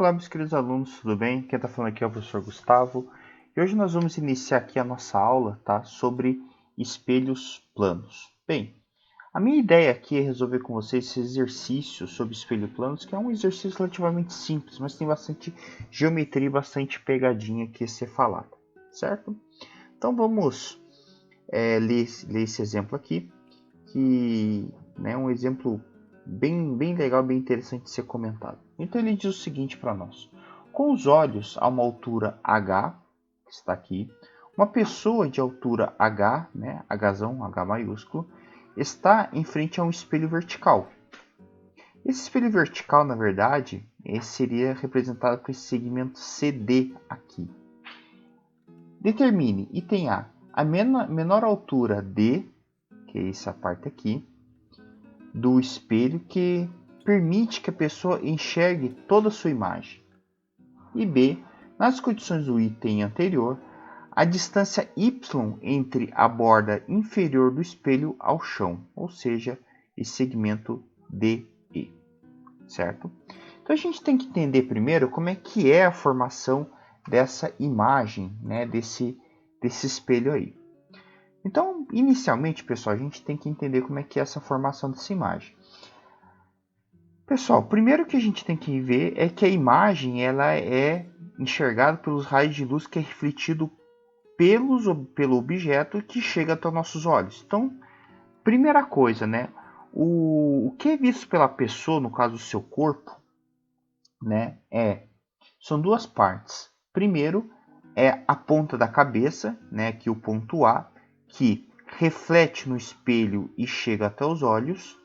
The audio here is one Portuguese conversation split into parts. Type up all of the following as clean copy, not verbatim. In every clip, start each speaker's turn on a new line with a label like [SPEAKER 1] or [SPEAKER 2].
[SPEAKER 1] Olá, meus queridos alunos, tudo bem? Quem está falando aqui é o professor Gustavo. E hoje nós vamos iniciar aqui a nossa aula, tá? Sobre espelhos planos. Bem, a minha ideia aqui é resolver com vocês esse exercício sobre espelho planos, que é um exercício relativamente simples, mas tem bastante geometria e bastante pegadinha aqui a ser falada, certo? Então vamos ler esse exemplo aqui, que é um exemplo bem legal, bem interessante de ser comentado. Então ele diz o seguinte para nós: com os olhos a uma altura h, que está aqui, uma pessoa de altura h, né, Hzão, H maiúsculo, está em frente a um espelho vertical. Esse espelho vertical, na verdade, seria representado por esse segmento CD aqui. Determine, item a menor altura D, que é essa parte aqui, do espelho que permite que a pessoa enxergue toda a sua imagem. E B, nas condições do item anterior, a distância y entre a borda inferior do espelho ao chão, ou seja, esse segmento DE, certo? Então a gente tem que entender primeiro como é que é a formação dessa imagem, né, desse espelho aí. Então, inicialmente, pessoal, a gente tem que entender como é que é essa formação dessa imagem. Pessoal, primeiro que a gente tem que ver é que a imagem ela é enxergada pelos raios de luz que é refletido pelo objeto que chega até os nossos olhos. Então, primeira coisa, né? O que é visto pela pessoa, no caso do seu corpo, né, são duas partes. Primeiro é a ponta da cabeça, né, aqui o ponto A, que reflete no espelho e chega até os olhos.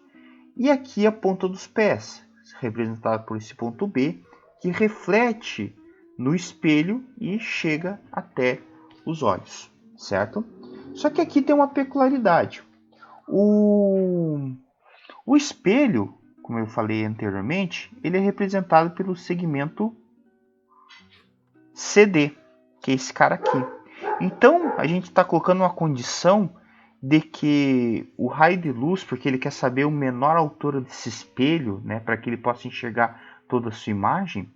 [SPEAKER 1] E aqui a ponta dos pés, representada por esse ponto B, que reflete no espelho e chega até os olhos, certo? Só que aqui tem uma peculiaridade. O espelho, como eu falei anteriormente, ele é representado pelo segmento CD, que é esse cara aqui. Então, a gente está colocando uma condição de que o raio de luz, porque ele quer saber a menor altura desse espelho, né, para que ele possa enxergar toda a sua imagem,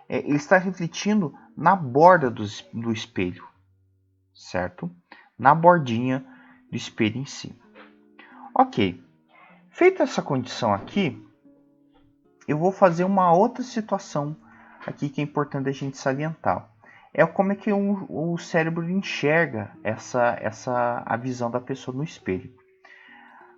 [SPEAKER 1] ele está refletindo na borda do espelho, certo? Na bordinha do espelho em si. Ok, feita essa condição aqui, eu vou fazer uma outra situação aqui que é importante a gente salientar. É como é que o cérebro enxerga a visão da pessoa no espelho.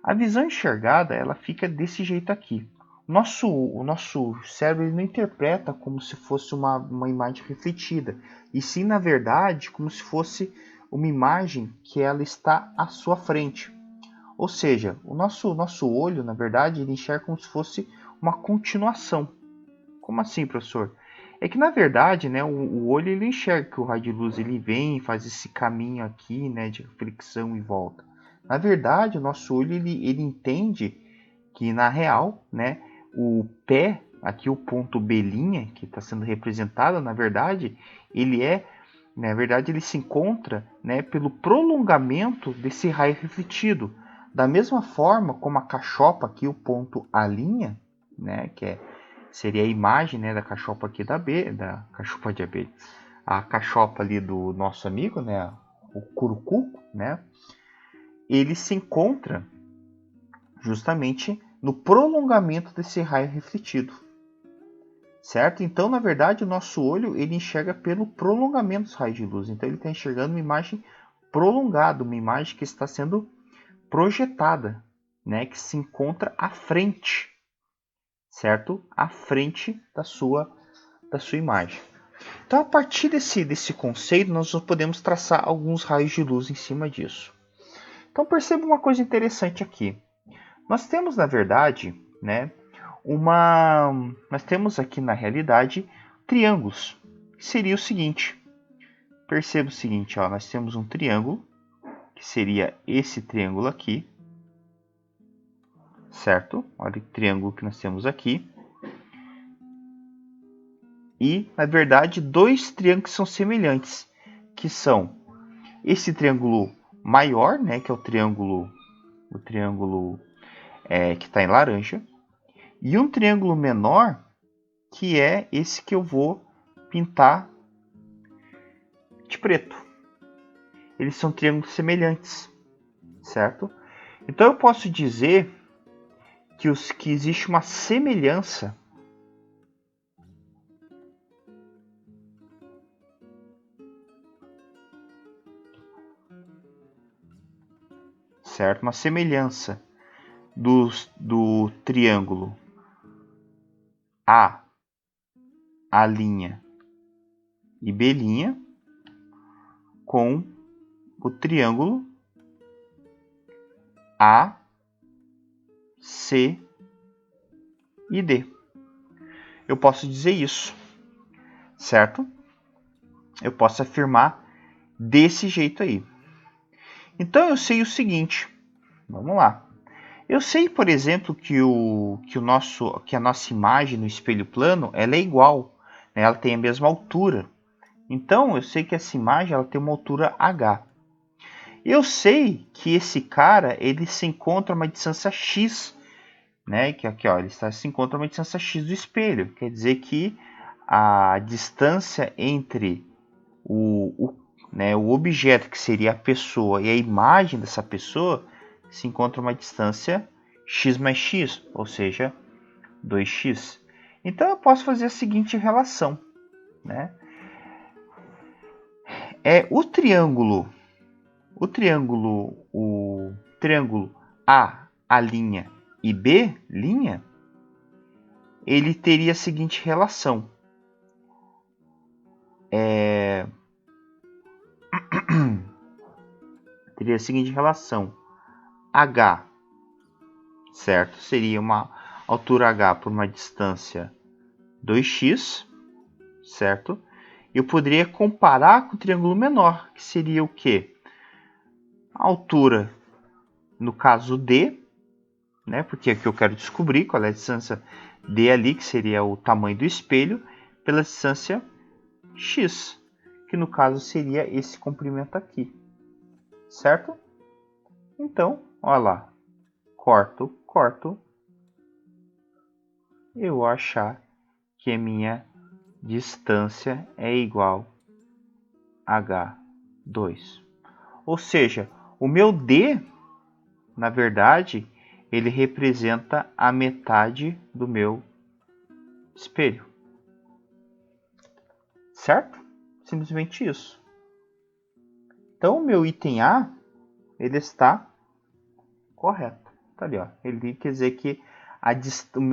[SPEAKER 1] A visão enxergada ela fica desse jeito aqui. O nosso cérebro ele não interpreta como se fosse uma imagem refletida, e sim, na verdade, como se fosse uma imagem que ela está à sua frente. Ou seja, o nosso olho, na verdade, ele enxerga como se fosse uma continuação. Como assim, professor? É que na verdade, né, o olho ele enxerga que o raio de luz ele vem e faz esse caminho aqui, né, de reflexão e volta. Na verdade, o nosso olho ele entende que na real, né, o pé, aqui o ponto B', que está sendo representado, na verdade, ele se encontra, né, pelo prolongamento desse raio refletido. Da mesma forma como a cachopa aqui, o ponto A', né, seria a imagem, né, da cachopa aqui da cachopa de abelha, a cachopa ali do nosso amigo, né, o curucuco, né, ele se encontra justamente no prolongamento desse raio refletido, certo? Então, na verdade, o nosso olho ele enxerga pelo prolongamento dos raios de luz. Então, ele está enxergando uma imagem prolongada, uma imagem que está sendo projetada, né, que se encontra à frente, certo? À frente da sua imagem. Então, a partir desse conceito, nós podemos traçar alguns raios de luz em cima disso. Então, perceba uma coisa interessante aqui. Nós temos, na verdade, né, nós temos aqui, na realidade, triângulos. Que seria o seguinte. Perceba o seguinte, ó, nós temos um triângulo, que seria esse triângulo aqui. Certo? Olha o triângulo que nós temos aqui. E, na verdade, dois triângulos são semelhantes, que são esse triângulo maior, né, que é o triângulo que está em laranja, e um triângulo menor, que é esse que eu vou pintar de preto. Eles são triângulos semelhantes, certo? Então eu posso dizer que existe uma semelhança certo? Uma semelhança do triângulo A', e B' com o triângulo A, C e D. Eu posso dizer isso, certo? Eu posso afirmar desse jeito aí. Então eu sei o seguinte, vamos lá. Eu sei, por exemplo, que a nossa imagem no espelho plano ela é igual, né? Ela tem a mesma altura. Então eu sei que essa imagem ela tem uma altura h. Eu sei que esse cara ele se encontra a uma distância x, né? Que aqui ó, se encontra a uma distância x do espelho. Quer dizer que a distância entre o objeto que seria a pessoa e a imagem dessa pessoa se encontra uma distância x mais x, ou seja, 2x. Então eu posso fazer a seguinte relação, né? O triângulo A', e B', ele teria a seguinte relação. Teria a seguinte relação. H, certo? Seria uma altura H por uma distância 2x, certo? Eu poderia comparar com o triângulo menor, que seria o quê? A altura, no caso D, né? Porque aqui eu quero descobrir qual é a distância D ali, que seria o tamanho do espelho, pela distância x, que no caso seria esse comprimento aqui, certo? Então, olha lá, corto, eu vou achar que a minha distância é igual a H2. Ou seja, o meu D, na verdade, ele representa a metade do meu espelho. Certo? Simplesmente isso. Então, o meu item A, ele está correto. Tá ali, ó. Ele quer dizer que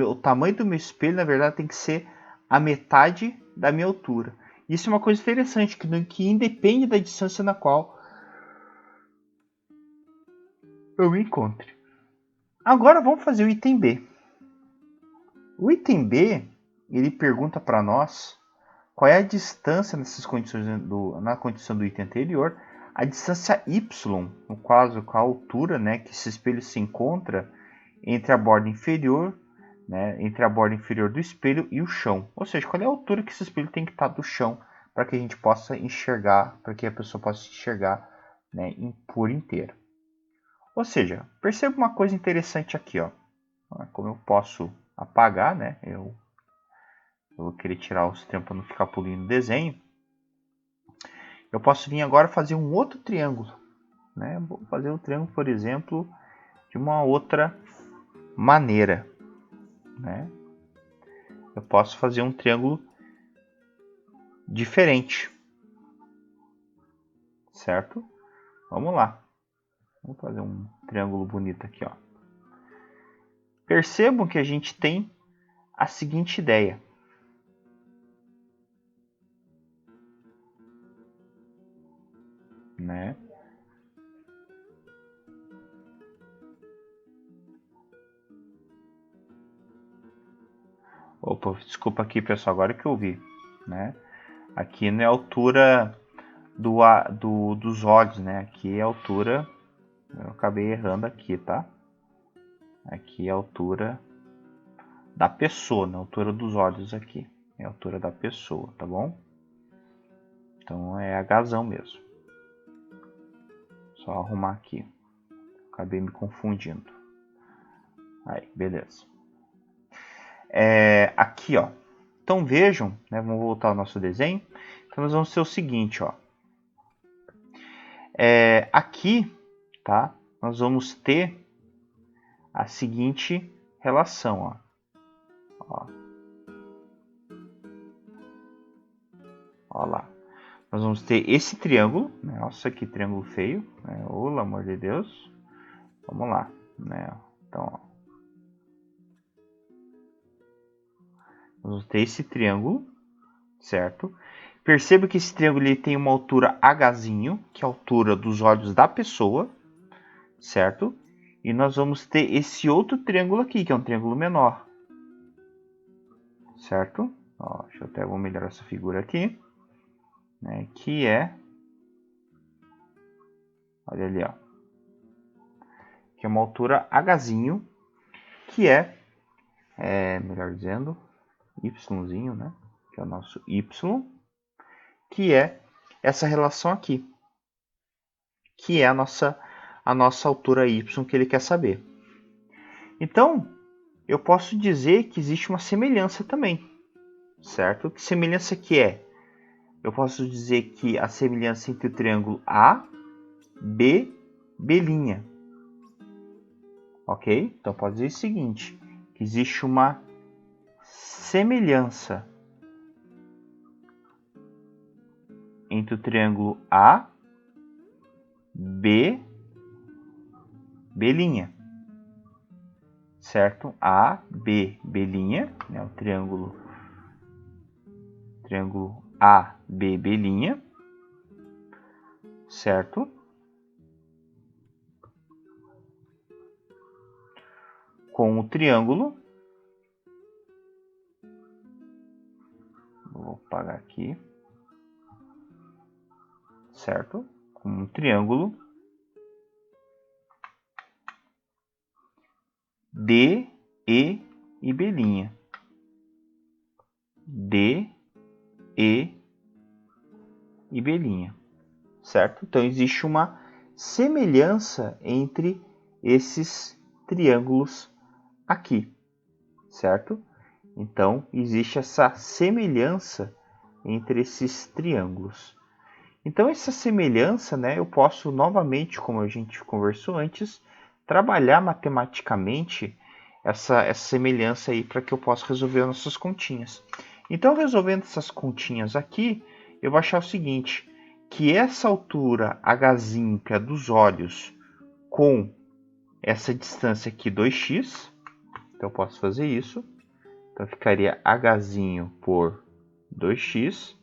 [SPEAKER 1] o tamanho do meu espelho, na verdade, tem que ser a metade da minha altura. Isso é uma coisa interessante, que independe da distância na qual eu me encontre. Agora vamos fazer o item B. O item B, ele pergunta para nós qual é a distância nessas condições na condição do item anterior, a distância y, no caso com a altura, né, que esse espelho se encontra entre a borda inferior, né, entre a borda inferior do espelho e o chão. Ou seja, qual é a altura que esse espelho tem que estar do chão para que a gente possa enxergar, para que a pessoa possa enxergar, né, por inteiro. Ou seja, perceba uma coisa interessante aqui, ó. Como eu posso apagar, né? Eu vou querer tirar os tempos para não ficar poluindo o desenho. Eu posso vir agora fazer um outro triângulo, né? Vou fazer um triângulo, por exemplo, de uma outra maneira, né? Eu posso fazer um triângulo diferente, certo? Vamos lá. Vamos fazer um triângulo bonito aqui, ó. Percebam que a gente tem a seguinte ideia. Né? Opa, desculpa aqui, pessoal, agora que eu vi, né? Aqui não é a altura dos olhos, né? Aqui é a altura, eu acabei errando aqui, tá? Aqui é a altura da pessoa, não é a altura dos olhos aqui. É a altura da pessoa, tá bom? Então é Hzão mesmo. Só arrumar aqui. Acabei me confundindo. Aí, beleza. Aqui, ó. Então vejam, né, vamos voltar ao nosso desenho. Então nós vamos ter o seguinte, ó. Aqui, tá? Nós vamos ter a seguinte relação, ó. Ó lá. Nós vamos ter esse triângulo, né? Nossa, que triângulo feio, né? Pelo amor de Deus. Vamos lá, né? Então, ó. Nós vamos ter esse triângulo, certo? Perceba que esse triângulo ele tem uma altura Hzinho, que é a altura dos olhos da pessoa, certo? E nós vamos ter esse outro triângulo aqui, que é um triângulo menor, certo? Ó, deixa eu até vou melhorar essa figura aqui, né? Que é, olha ali, ó, que é uma altura Hzinho, que melhor dizendo, Yzinho, né? Que é o nosso Y, que é essa relação aqui, que é a nossa altura Y que ele quer saber. Então, eu posso dizer que existe uma semelhança também, certo? Que semelhança que é? Eu posso dizer que a semelhança entre o triângulo A, B, B', ok? Então, pode dizer o seguinte, que existe uma semelhança entre o triângulo A, B, B', certo? A, B, B', né? O triângulo A, B, B', certo? Com o triângulo, vou apagar aqui, certo? Com um triângulo D, E e B'. D, E e B', certo? Então existe uma semelhança entre esses triângulos aqui, certo? Então existe essa semelhança entre esses triângulos. Então essa semelhança, né, eu posso novamente, como a gente conversou antes, trabalhar matematicamente essa semelhança aí para que eu possa resolver as nossas continhas. Então resolvendo essas continhas aqui, eu vou achar o seguinte, que essa altura Hzinho, que é dos olhos, com essa distância aqui 2x, então eu posso fazer isso, então ficaria Hzinho por 2x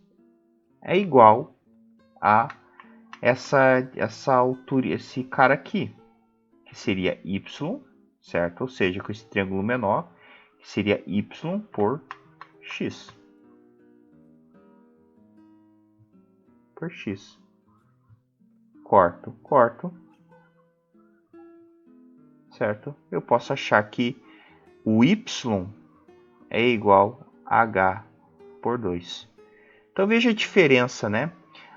[SPEAKER 1] é igual a essa altura, esse cara aqui, que seria y, certo? Ou seja, com esse triângulo menor, que seria y por x. Por x. Corto, corto. Certo? Eu posso achar que o y é igual a h por 2. Então veja a diferença, né?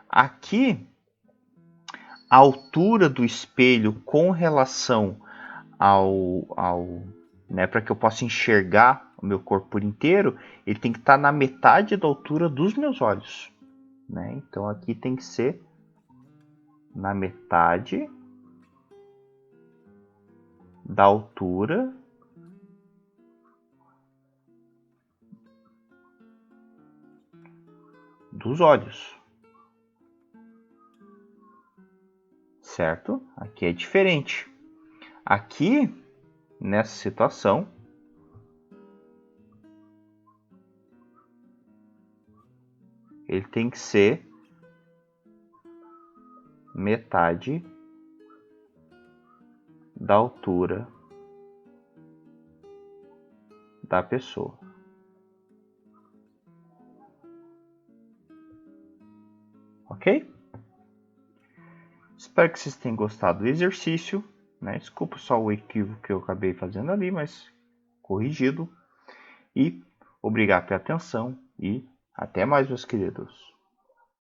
[SPEAKER 1] Aqui, a altura do espelho com relação né, para que eu possa enxergar o meu corpo por inteiro, ele tem que estar na metade da altura dos meus olhos, né? Então aqui tem que ser na metade da altura dos olhos, certo? Aqui é diferente. Aqui, nessa situação, ele tem que ser metade da altura da pessoa. Ok? Espero que vocês tenham gostado do exercício, né? Desculpa só o equívoco que eu acabei fazendo ali, mas corrigido. E obrigado pela atenção e até mais, meus queridos.